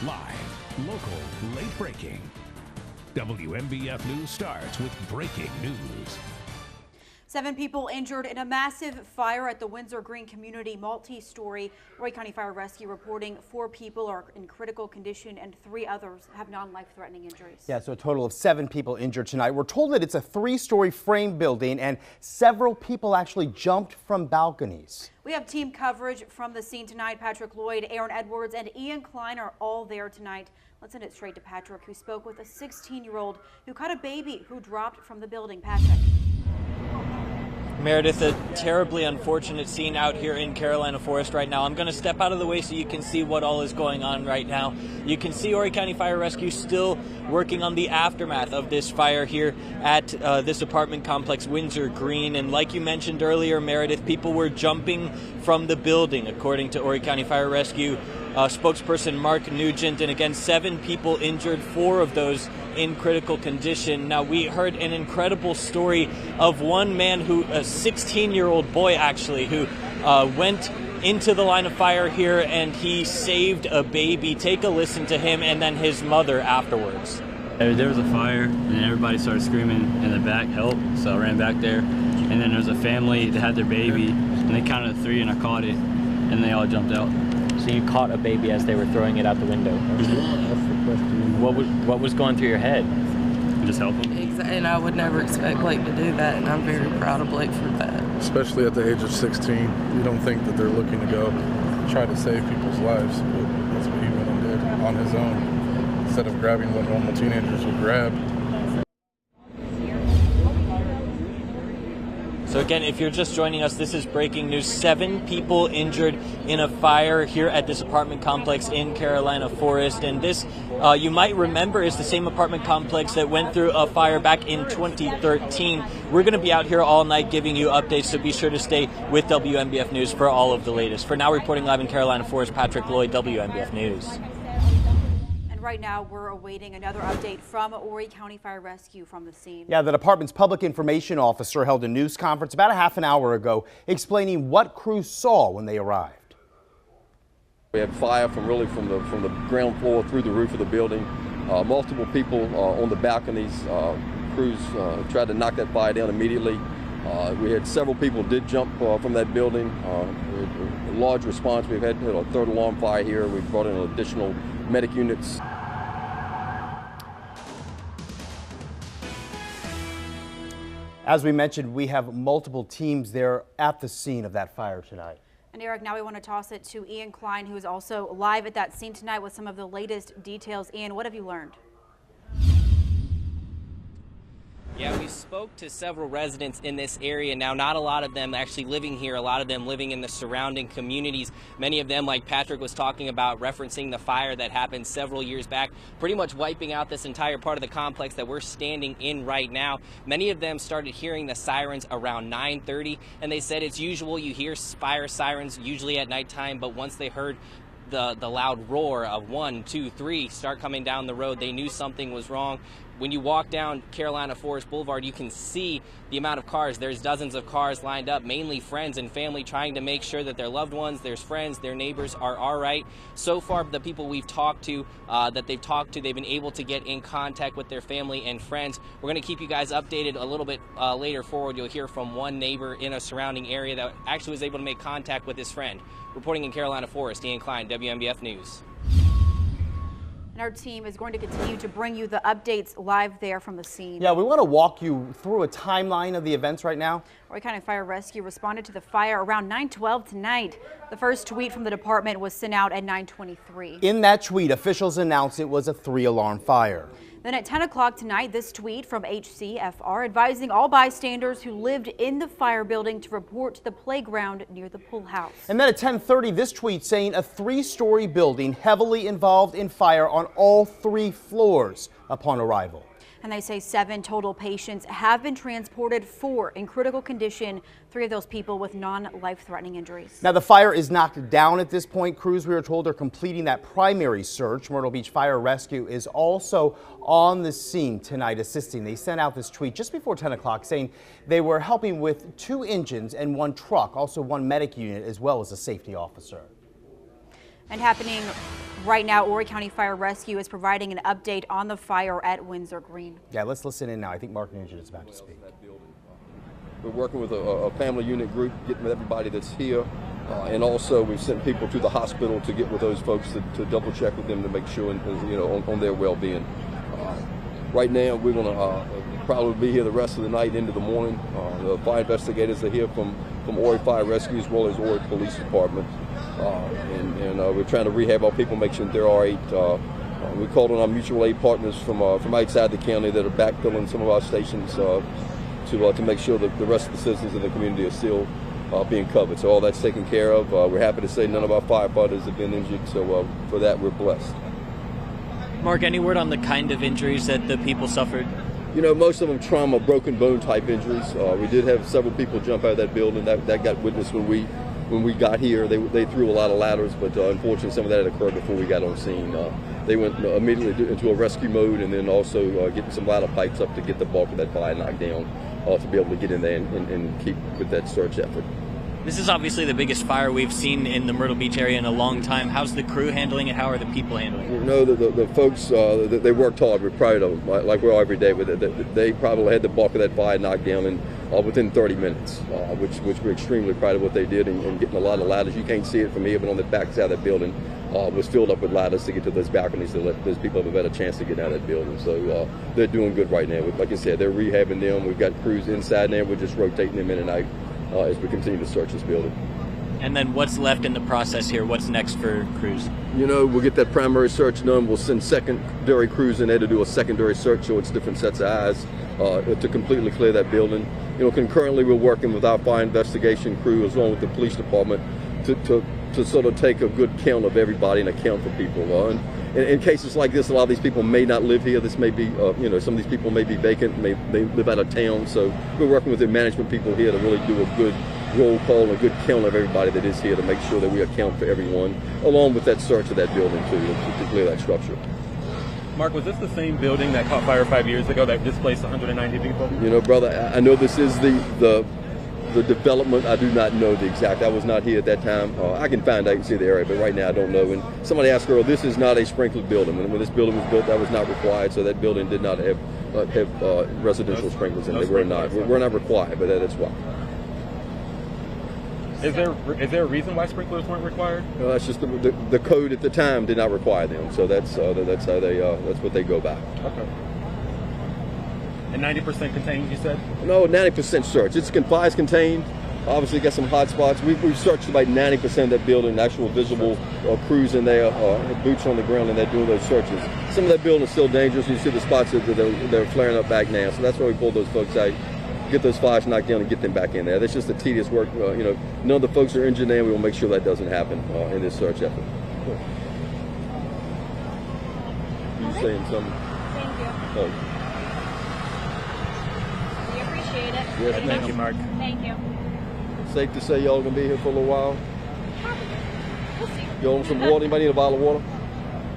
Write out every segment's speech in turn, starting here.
Live, local, late breaking. WMBF News starts with breaking news. 7 people injured in a massive fire at the Windsor Green Community multi-story. Horry County Fire Rescue reporting 4 people are in critical condition and 3 others have non-life-threatening injuries. Yeah, so a total of 7 people injured tonight. We're told that it's a 3-story frame building and several people actually jumped from balconies. We have team coverage from the scene tonight. Patrick Lloyd, Aaron Edwards, and Ian Klein are all there tonight. Let's send it straight to Patrick, who spoke with a 16-year-old who caught a baby who dropped from the building. Patrick. Meredith, a terribly unfortunate scene out here in Carolina Forest right now. I'm going to step out of the way so you can see what all is going on right now. You can see Horry County Fire Rescue still working on the aftermath of this fire here at this apartment complex, Windsor Green. And like you mentioned earlier, Meredith, people were jumping from the building, according to Horry County Fire Rescue spokesperson Mark Nugent. And again, 7 people injured, 4 of those in critical condition. Now, we heard an incredible story of one man who, a 16-year-old boy actually, who went into the line of fire here and he saved a baby. Take a listen to him and then his mother afterwards. There was a fire and everybody started screaming in the back, help, so I ran back there. And then there was a family that had their baby and they counted to 3 and I caught it and they all jumped out. So you caught a baby as they were throwing it out the window. What was going through your head? Just help them. Exactly, and I would never expect Blake to do that, and I'm very proud of Blake for that. Especially at the age of 16, you don't think that they're looking to go try to save people's lives, but that's what he went and did on his own, instead of grabbing what normal teenagers would grab. So again, if you're just joining us, this is breaking news. 7 people injured in a fire here at this apartment complex in Carolina Forest. And this, you might remember, is the same apartment complex that went through a fire back in 2013. We're going to be out here all night giving you updates, so be sure to stay with WMBF News for all of the latest. For now, reporting live in Carolina Forest, Patrick Lloyd, WMBF News. Right now, we're awaiting another update from Horry County Fire Rescue from the scene. Yeah, the department's public information officer held a news conference about a half an hour ago explaining what crews saw when they arrived. We had fire from the ground floor through the roof of the building. Multiple people on the balconies. Crews tried to knock that fire down immediately. We had several people did jump from that building. A large response. We've had a 3rd alarm fire here. We've brought in additional medic units. As we mentioned, we have multiple teams there at the scene of that fire tonight. And Eric, now we want to toss it to Ian Klein, who is also live at that scene tonight with some of the latest details. Ian, what have you learned? Yeah, we spoke to several residents in this area. Now, not a lot of them actually living here, a lot of them living in the surrounding communities. Many of them, like Patrick was talking about, referencing the fire that happened several years back, pretty much wiping out this entire part of the complex that we're standing in right now. Many of them started hearing the sirens around 9:30, and they said it's usual. You hear fire sirens usually at nighttime, but once they heard the loud roar of 1, 2, 3 start coming down the road, they knew something was wrong. When you walk down Carolina Forest Boulevard, you can see the amount of cars. There's dozens of cars lined up, mainly friends and family trying to make sure that their loved ones, their friends, their neighbors are all right. So far, the people we've talked to, they've been able to get in contact with their family and friends. We're going to keep you guys updated a little bit later forward. You'll hear from one neighbor in a surrounding area that actually was able to make contact with his friend. Reporting in Carolina Forest, Ian Klein, WMBF News. And our team is going to continue to bring you the updates live there from the scene. Yeah, we want to walk you through a timeline of the events right now. Horry County Fire Rescue responded to the fire around 9:12 tonight. The first tweet from the department was sent out at 9:23. In that tweet, officials announced it was a 3-alarm fire. Then at 10 o'clock tonight, this tweet from HCFR advising all bystanders who lived in the fire building to report to the playground near the pool house. And then at 10:30, this tweet saying a 3-story building heavily involved in fire on all 3 floors upon arrival. And they say 7 total patients have been transported, 4 in critical condition, 3 of those people with non-life-threatening injuries. Now, the fire is knocked down at this point. Crews, we are told, are completing that primary search. Myrtle Beach Fire Rescue is also on the scene tonight assisting. They sent out this tweet just before 10 o'clock saying they were helping with 2 engines and 1 truck, also 1 medic unit, as well as a safety officer. And happening right now, Horry County Fire Rescue is providing an update on the fire at Windsor Green. Yeah, let's listen in now. I think Mark Nugent is about to speak. We're working with a family unit group, getting with everybody that's here. And also we've sent people to the hospital to get with those folks to double check with them to make sure, on their well-being. Right now we're going to probably be here the rest of the night into the morning. The fire investigators are here from Horry Fire Rescue as well as Horry Police Department. And we're trying to rehab our people, make sure that they're all right. We called on our mutual aid partners from outside the county that are backfilling some of our stations to make sure that the rest of the citizens in the community are still being covered. So all that's taken care of. We're happy to say none of our firefighters have been injured, so for that we're blessed. Mark, any word on the kind of injuries that the people suffered? Most of them trauma, broken bone type injuries. We did have several people jump out of that building. That got witnessed when we got here. They threw a lot of ladders, but unfortunately some of that had occurred before we got on scene. They went immediately into a rescue mode, and then also getting some ladder pipes up to get the bulk of that fire knocked down to be able to get in there and keep with that search effort. This is obviously the biggest fire we've seen in the Myrtle Beach area in a long time. How's the crew handling it? How are the people handling it? The folks, they worked hard. We're proud of them, like we are every day. But they probably had the bulk of that fire knocked down within 30 minutes, which we're extremely proud of what they did and getting a lot of ladders. You can't see it from here, but on the back side of that building was filled up with ladders to get to those balconies to let those people have a better chance to get out of that building. So they're doing good right now. Like I said, they're rehabbing them. We've got crews inside there. We're just rotating them in and out as we continue to search this building. And then what's left in the process here? What's next for crews? We'll get that primary search done. We'll send secondary crews in there to do a secondary search, so it's different sets of eyes to completely clear that building. Concurrently, we're working with our fire investigation crew as well with the police department to sort of take a good count of everybody and account for people. And in cases like this, a lot of these people may not live here. This may be, some of these people may be vacant, may live out of town. So we're working with the management people here to really do a good roll call and a good count of everybody that is here to make sure that we account for everyone, along with that search of that building too, to clear that structure. Mark, was this the same building that caught fire 5 years ago that displaced 190 people? Brother, I know this is the development. I do not know the exact. I was not here at that time. I can find out and see the area, but right now I don't know. And somebody asked earlier, this is not a sprinkled building. When this building was built, that was not required, so that building did not have residential sprinklers in it. We're not required, but that's why. Is there a reason why sprinklers weren't required? It's just the code at the time did not require them, so that's how that's what they go by. Okay. And 90% contained, you said? No, 90% search. Fire's contained. Obviously, got some hot spots. We've searched about 90% of that building. Actual visible crews in there, boots on the ground, and they're doing those searches. Some of that building is still dangerous. You see the spots that they're flaring up back now, so that's why we pulled those folks out. Get those fires knocked down and get them back in there. That's just a tedious work. None of the folks are injured there. We will make sure that doesn't happen in this search effort. You saying something? Thank you. Oh. We appreciate it. Yes, Thank you, Mark. Thank you. Safe to say y'all gonna be here for a little while. We'll see. Y'all want some water? Anybody need a bottle of water?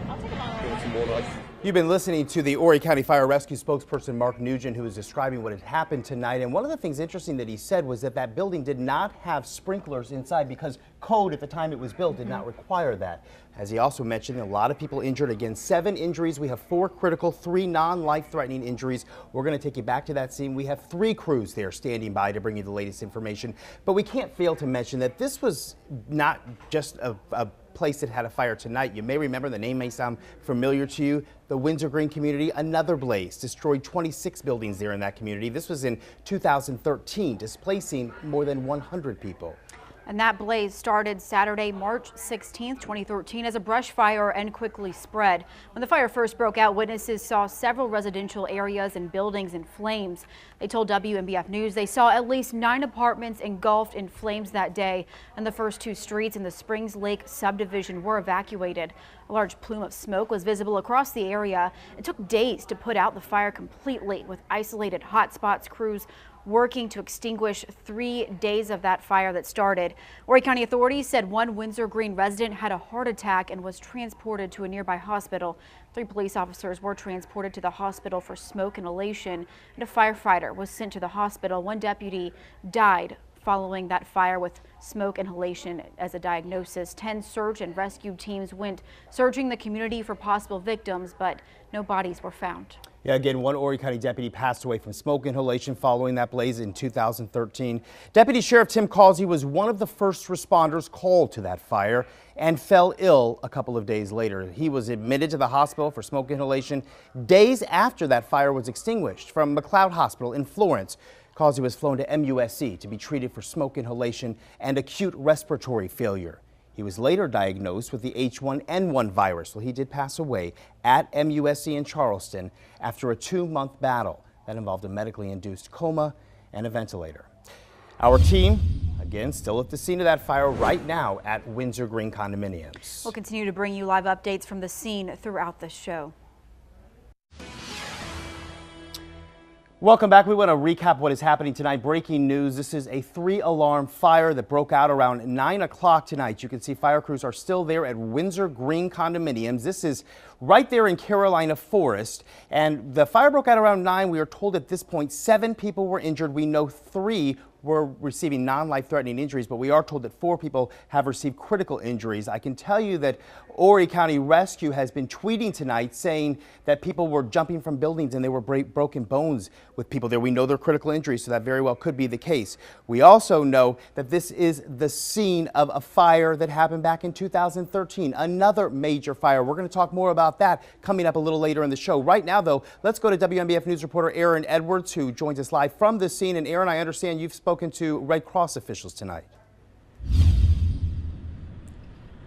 I'll take a bottle of You want some water? You've been listening to the Horry County Fire Rescue spokesperson Mark Nugent, who was describing what had happened tonight. And one of the things interesting that he said was that building did not have sprinklers inside because code at the time it was built did not require that. As he also mentioned, a lot of people injured. Again, 7 injuries. We have 4 critical, 3 non-life-threatening injuries. We're going to take you back to that scene. We have 3 crews there standing by to bring you the latest information. But we can't fail to mention that this was not just a place that had a fire tonight. You may remember, the name may sound familiar to you, the Windsor Green community. Another blaze destroyed 26 buildings there in that community. This was in 2013, displacing more than 100 people. And that blaze started Saturday, March 16, 2013 as a brush fire and quickly spread. When the fire first broke out, witnesses saw several residential areas and buildings in flames. They told WMBF News they saw at least 9 apartments engulfed in flames that day, and the first 2 streets in the Springs Lake subdivision were evacuated. A large plume of smoke was visible across the area. It took days to put out the fire completely, with isolated hotspots crews working to extinguish 3 days of that fire that started. Horry County authorities said 1 Windsor Green resident had a heart attack and was transported to a nearby hospital. 3 police officers were transported to the hospital for smoke inhalation, and a firefighter was sent to the hospital. 1 deputy died following that fire with smoke inhalation as a diagnosis. 10 search and rescue teams went searching the community for possible victims, but no bodies were found. Yeah, again, one Horry County deputy passed away from smoke inhalation following that blaze in 2013. Deputy Sheriff Tim Causey was one of the first responders called to that fire and fell ill a couple of days later. He was admitted to the hospital for smoke inhalation days after that fire was extinguished from McLeod Hospital in Florence. Causey was flown to MUSC to be treated for smoke inhalation and acute respiratory failure. He was later diagnosed with the H1N1 virus. Well, he did pass away at MUSC in Charleston after a 2-month battle that involved a medically induced coma and a ventilator. Our team, again, still at the scene of that fire right now at Windsor Green Condominiums. We'll continue to bring you live updates from the scene throughout the show. Welcome back. We want to recap what is happening tonight. Breaking news. This is a 3-alarm fire that broke out around 9 o'clock tonight. You can see fire crews are still there at Windsor Green Condominiums. This is right there in Carolina Forest. And the fire broke out around 9. We are told at this point 7 people were injured. We know 3 were receiving non-life-threatening injuries, but we are told that 4 people have received critical injuries. I can tell you that Horry County Rescue has been tweeting tonight saying that people were jumping from buildings and they were broken bones with people there. We know they're critical injuries, so that very well could be the case. We also know that this is the scene of a fire that happened back in 2013, another major fire. We're going to talk more about that coming up a little later in the show. Right now, though, let's go to WMBF News reporter Aaron Edwards, who joins us live from the scene. And Aaron, I understand you've spoken to Red Cross officials tonight.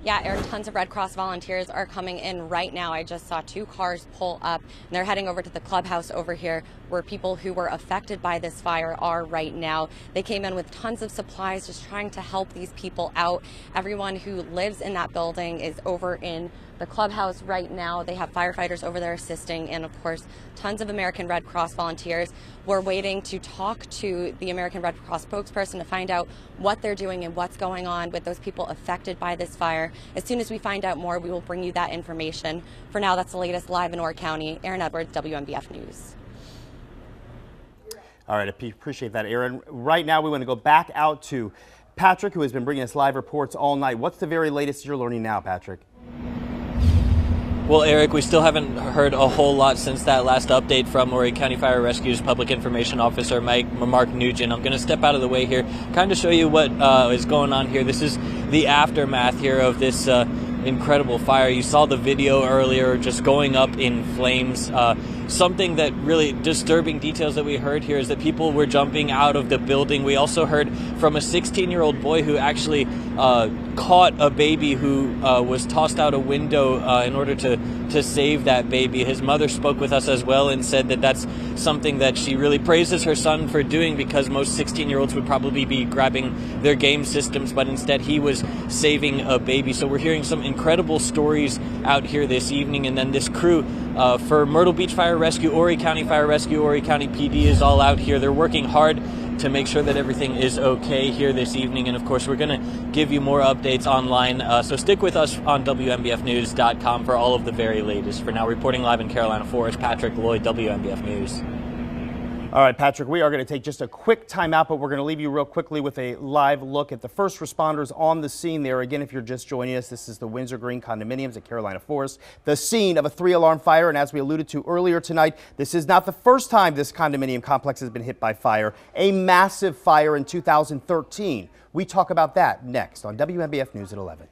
Yeah, Eric, tons of Red Cross volunteers are coming in right now. I just saw 2 cars pull up, and they're heading over to the clubhouse over here where people who were affected by this fire are right now. They came in with tons of supplies, just trying to help these people out. Everyone who lives in that building is over in the clubhouse right now. They have firefighters over there assisting, and of course, tons of American Red Cross volunteers. We're waiting to talk to the American Red Cross spokesperson to find out what they're doing and what's going on with those people affected by this fire. As soon as we find out more, we will bring you that information. For now, that's the latest live in Horry County. Aaron Edwards, WMBF News. All right, I appreciate that, Aaron. Right now, we want to go back out to Patrick, who has been bringing us live reports all night. What's the very latest you're learning now, Patrick? Well, Eric, we still haven't heard a whole lot since that last update from Horry County Fire Rescue's Public Information Officer, Mark Nugent. I'm going to step out of the way here, kind of show you what is going on here. This is the aftermath here of this incredible fire. You saw the video earlier, just going up in flames. Something that really disturbing details that we heard here is that people were jumping out of the building. We also heard from a 16-year-old boy who actually caught a baby who was tossed out a window in order to save that baby. His mother spoke with us as well and said that that's something that she really praises her son for doing, because most 16-year-olds would probably be grabbing their game systems, but instead he was saving a baby. So we're hearing some incredible stories out here this evening. And then this crew for Myrtle Beach Fire Rescue, Horry County Fire Rescue, Horry County PD is all out here. They're working hard to make sure that everything is okay here this evening. And of course, we're going to give you more updates online. So stick with us on WMBFnews.com for all of the very latest. For now, reporting live in Carolina Forest, Patrick Lloyd, WMBF News. All right, Patrick, we are going to take just a quick time out, but we're going to leave you real quickly with a live look at the first responders on the scene there. Again, if you're just joining us, this is the Windsor Green Condominiums at Carolina Forest, the scene of a 3-alarm fire. And as we alluded to earlier tonight, this is not the first time this condominium complex has been hit by fire. A massive fire in 2013. We talk about that next on WMBF News at 11.